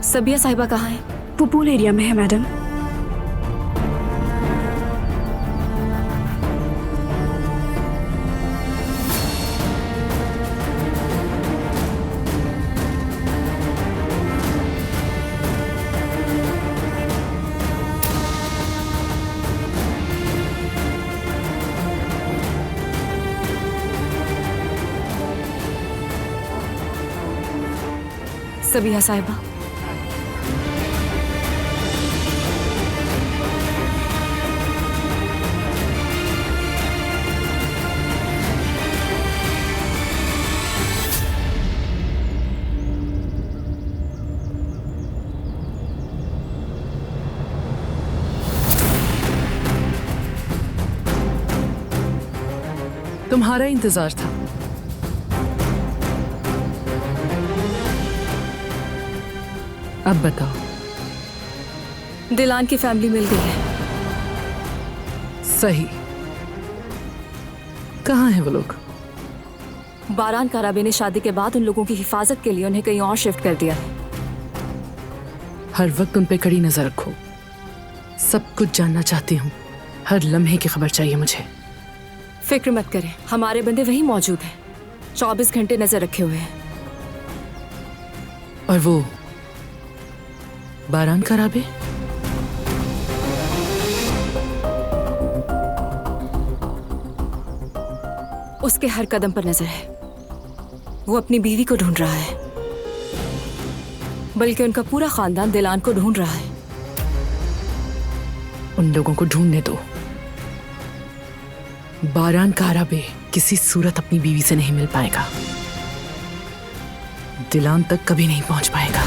सबिया साहिबा कहाँ है? वो पूल एरिया में है मैडम। सबिया साहिबा, तुम्हारा इंतजार था। अब बताओ। दिलान की फैमिली मिल गई है। सही। कहाँ हैं वो लोग? बारान कराबे ने शादी के बाद उन लोगों की हिफाजत के लिए उन्हें कहीं और शिफ्ट कर दिया है। हर वक्त उन पे कड़ी नजर रखो। सब कुछ जानना चाहती हूँ। हर लम्हे की खबर चाहिए मुझे। फिक्र मत करें, हमारे बंदे वहीं मौजूद हैं। 24 घंटे नजर रखे हुए हैं। और वो बारान कराबे? उसके हर कदम पर नजर है। वो अपनी बीवी को ढूंढ रहा है, बल्कि उनका पूरा खानदान दिलान को ढूंढ रहा है। उन लोगों को ढूंढने दो। बारान कराबे किसी सूरत अपनी बीवी से नहीं मिल पाएगा। दिलान तक कभी नहीं पहुंच पाएगा।